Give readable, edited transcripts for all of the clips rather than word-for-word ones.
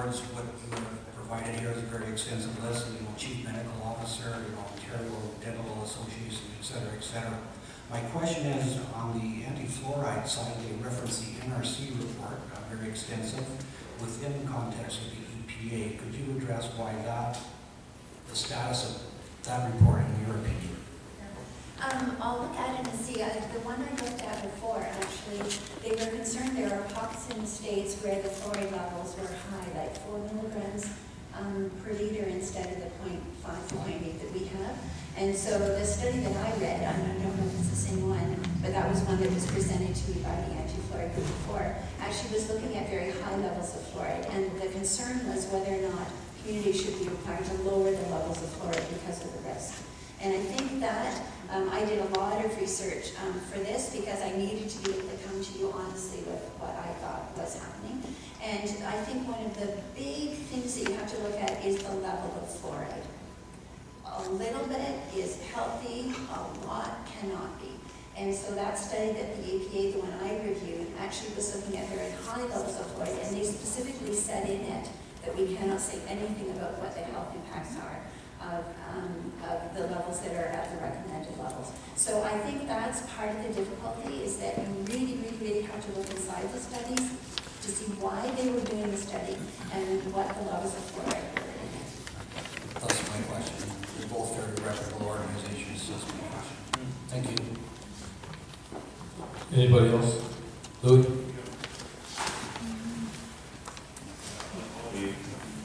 words, what you have provided here is a very extensive list, chief medical officer, Ontario Dental Association, et cetera, My question is, on the anti-fluoride side, they reference the NRC report, very extensive, within the context of the EPA. Could you address why the status of that report in your opinion? I'll look at it and see. The one I looked at before, actually, they were concerned there are pockets in the states where the fluoride levels were high, like 4 milligrams per liter instead of the 0.5 to 0.8 that we have. And so the study that I read, I don't know if it's the same one, but that was one that was presented to me by the Antifluoride group before, actually was looking at very high levels of fluoride. And the concern was whether or not communities should be required to lower the levels of fluoride because of the risk. And I think that I did a lot of research for this because I needed to be able to come to you honestly with what I thought was happening. And I think one of the big things that you have to look at is the level of fluoride. A little bit is healthy, a lot cannot be. And so that study that the EPA, the one I reviewed, actually was looking at very high levels of fluoride, and they specifically said in it that we cannot say anything about what the health impacts are of the levels that are at the recommended levels. So I think that's part of the difficulty, is that you really have to look inside the studies to see why they were doing the study and what the levels of fluoride were in it. That's my question. They're both very reputable organizations, so that's my question. Thank you. Anybody else? Louis?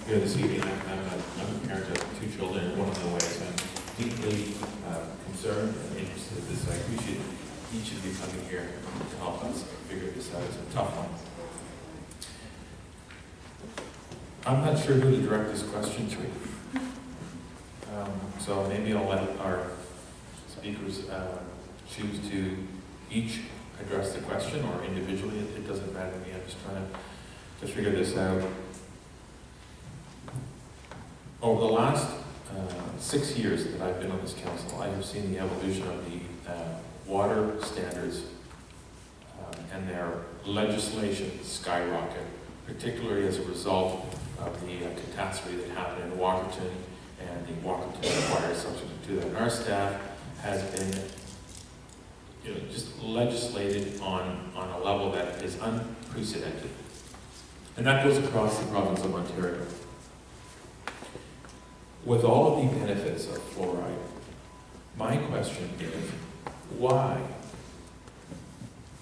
Here this evening, I'm a parent of 2 children, one of the ways I'm deeply concerned and interested in this. I appreciate each of you coming here to help us figure this out. It's a tough one. I'm not sure who to direct this question to. So maybe I'll let our speakers choose to each address the question, or individually. It doesn't matter to me. I'm just trying to figure this out. Over the last 6 years that I've been on this council, I have seen the evolution of the water standards and their legislation skyrocket, particularly as a result of the catastrophe that happened in Walkerton and the Walkerton fire subsequent to that. And our staff has been, just legislated on a level that is unprecedented. And that goes across the province of Ontario. With all of the benefits of fluoride, my question is, why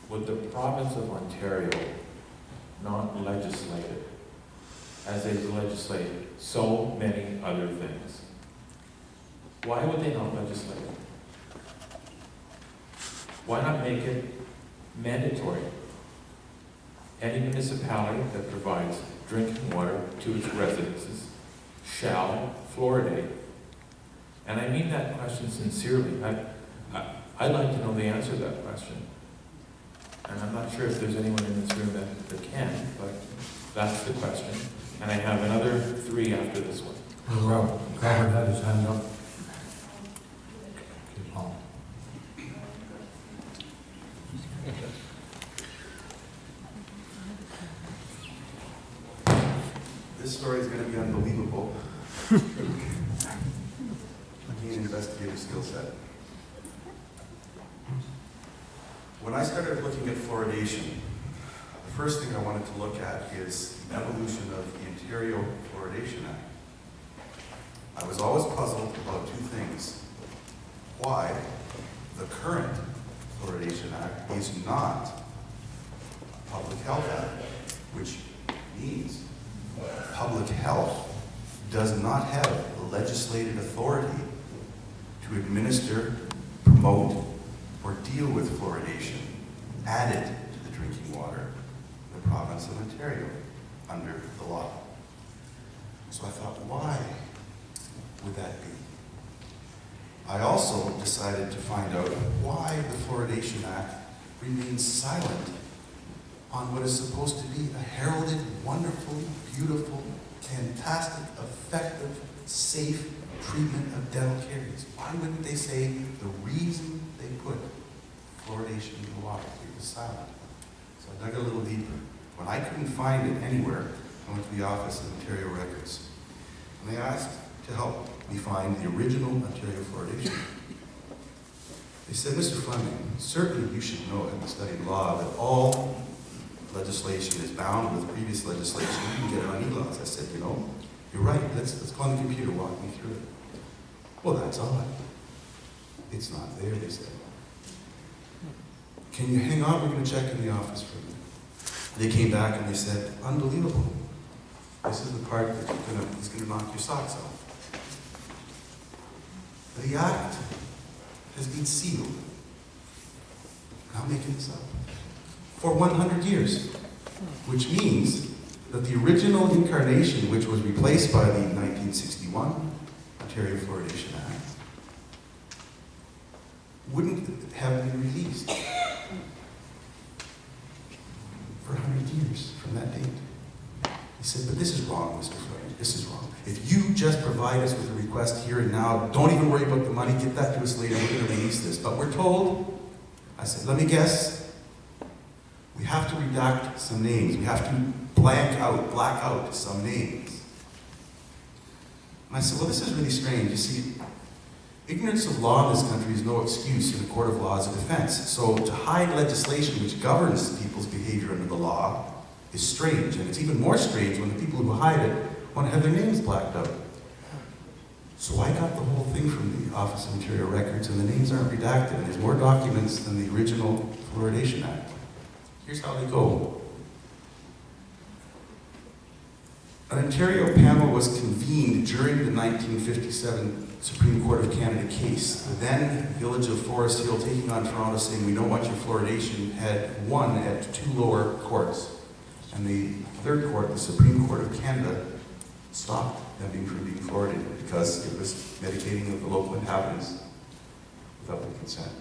would the province of Ontario not legislate it as they've legislated so many other things? Why would they not legislate it? Why not make it mandatory? Any municipality that provides drinking water to its residences shall fluoridate. And I mean that question sincerely. I'd like to know the answer to that question. And I'm not sure if there's anyone in this room that can, but that's the question. And I have another 3 after this one. Robert had his hand up. Okay, Paul. This story is going to be unbelievable. I need an investigative skill set. When I started looking at fluoridation, the first thing I wanted to look at is the evolution of the Ontario Fluoridation Act. I was always puzzled about 2 things. Why the current Fluoridation Act is not a public health act, which means public health does not have the legislative authority to administer, promote, or deal with fluoridation added to the drinking water in the province of Ontario under the law. So I thought, why would that be? I also decided to find out why the Fluoridation Act remains silent on what is supposed to be a heralded, wonderful, beautiful, fantastic, effective, safe treatment of dental caries. Why wouldn't they say the reason they put fluoridation in the water? It was silent. So I dug a little deeper. When I couldn't find it anywhere, I went to the office of Ontario Records, and they asked to help me find the original Ontario fluoridation. They said, Mr. Fleming, certainly you should know, having studied law, that all legislation is bound with previous legislation. You can get it on e-laws. I said, you know, you're right. Let's go on the computer, walk me through it. Well, that's odd. It's not there, they said. Can you hang on? We're going to check in the office for a minute. They came back and they said, unbelievable. This is the part that is going to knock your socks off. The act has been sealed. I'm not making this up. For 100 years. Which means that the original incarnation, which was replaced by the 1961 Ontario Fluoridation Act, wouldn't have been released for 100 years from that date. He said, but this is wrong, Mr. Fleming, this is wrong. If you just provide us with a request here and now, don't even worry about the money, get that to us later, we're going to release this. But we're told, I said, let me guess, we have to redact some names. We have to black out some names. And I said, well, this is really strange. You see, ignorance of law in this country is no excuse in a court of law as a defense. So to hide legislation which governs people's behavior under the law is strange. And it's even more strange when the people who hide it want to have their names blacked out. So I got the whole thing from the Office of Ontario Records, and the names aren't redacted, and there's more documents than the original Fluoridation Act. Here's how they go. An Ontario panel was convened during the 1957 Supreme Court of Canada case. The then Village of Forest Hill, taking on Toronto, saying, we don't want your fluoridation, had won at 2 lower courts. And the third court, the Supreme Court of Canada, stopped them from being fluoridated because it was medicating of the local inhabitants without their consent.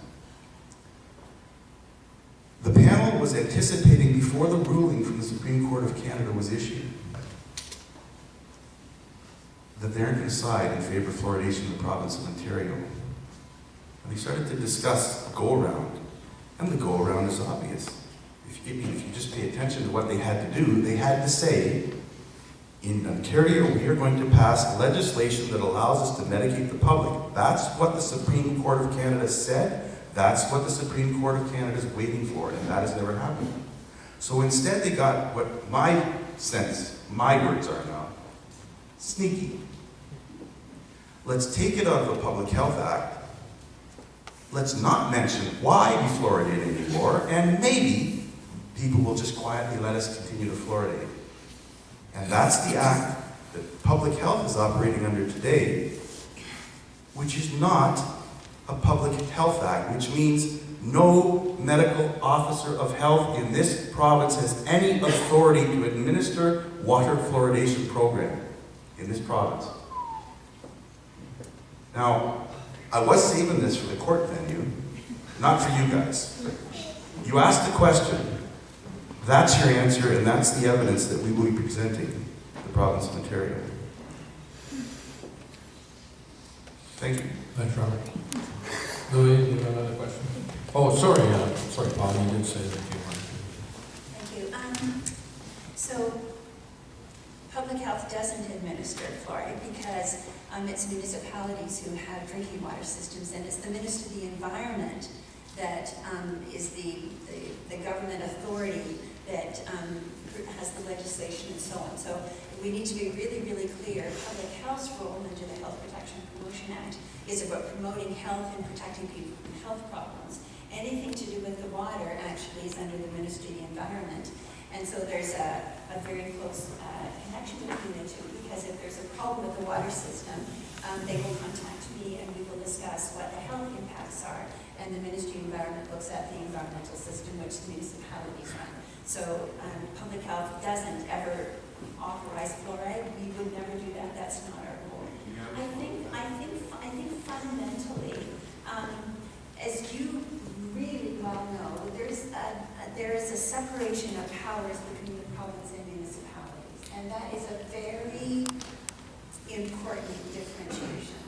The panel was anticipating, before the ruling from the Supreme Court of Canada was issued, that they're going to side in favor of fluoridation in the province of Ontario. And they started to discuss the go-around. And the go-around is obvious. If you just pay attention to what they had to do, they had to say, in Ontario, we are going to pass legislation that allows us to medicate the public. That's what the Supreme Court of Canada said. That's what the Supreme Court of Canada is waiting for, and that has never happened. So instead they got what my words are now, sneaky. Let's take it out of the Public Health Act. Let's not mention why we fluoridate anymore, and maybe people will just quietly let us continue to fluoridate. And that's the act that public health is operating under today, which is not a public health act, which means no medical officer of health in this province has any authority to administer water fluoridation program in this province. Now, I was saving this for the court venue, not for you guys. You asked the question, that's your answer, and that's the evidence that we will be presenting to the province of Ontario. Thank you. Thanks, Robert. Louis, do you have another question? Oh, sorry, Paul, you did say that you wanted to. Thank you. So, public health doesn't administer fluoride because it's municipalities who have drinking water systems, and it's the Minister of the Environment that is the government authority that has the legislation and so on. So we need to be really, really clear. Public health's role under the Health Protection and Promotion Act is about promoting health and protecting people from health problems. Anything to do with the water actually is under the Ministry of the Environment. And so there's a very close connection between the two, because if there's a problem with the water system, they will contact me and we will discuss what the health impacts are. And the Ministry of Environment looks at the environmental system which the municipalities run. So public health doesn't ever authorize fluoride. We would never do that. That's not our role. I think fundamentally, as you really well know, there is a separation of powers between the province and municipalities, and that is a very important differentiation.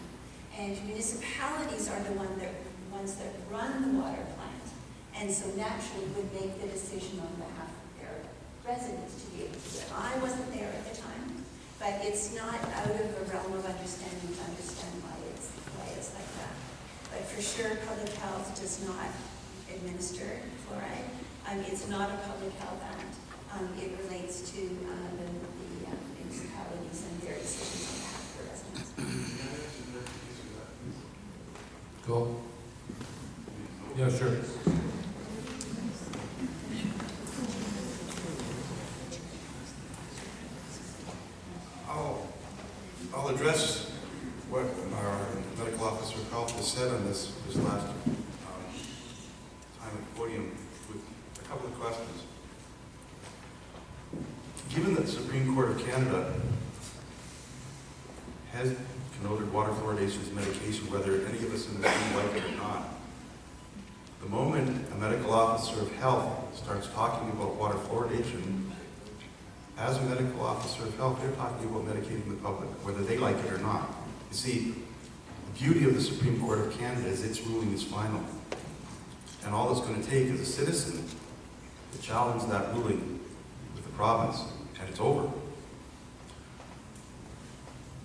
And municipalities are the ones that run the water plant, and so naturally would make the decision on behalf of their residents to be able to do it. I wasn't there at the it's not out of the realm of understanding to understand why it's like that. But for sure, public health does not administer fluoride. It's not a public health act. It relates to the municipalities and their decisions on behalf of the residents. Go. Yeah, sure. I'll address what our medical officer of health has said on this last time at the podium with a couple of questions. Given that the Supreme Court of Canada has connoted water fluoridation as medication, whether any of us in this room like it or not, the moment a medical officer of health starts talking about water fluoridation, as a medical officer of health, they're talking about medicating the public, whether they like it or not. You see, the beauty of the Supreme Court of Canada is its ruling is final. And all it's going to take is a citizen to challenge that ruling with the province, and it's over.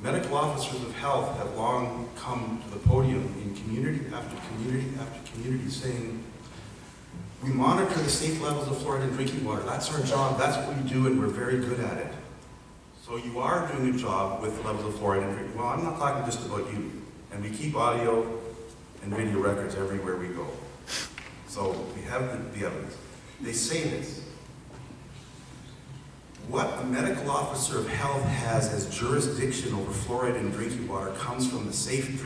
Medical officers of health have long come to the podium in community after community after community saying, we monitor the safe levels of fluoride in drinking water. That's our job, that's what we do, and we're very good at it. So you are doing a job with the levels of fluoride in drinking water. Well, I'm not talking just about you. And we keep audio and video records everywhere we go. So we have the evidence. They say this. What a medical officer of health has as jurisdiction over fluoride in drinking water comes from the Safe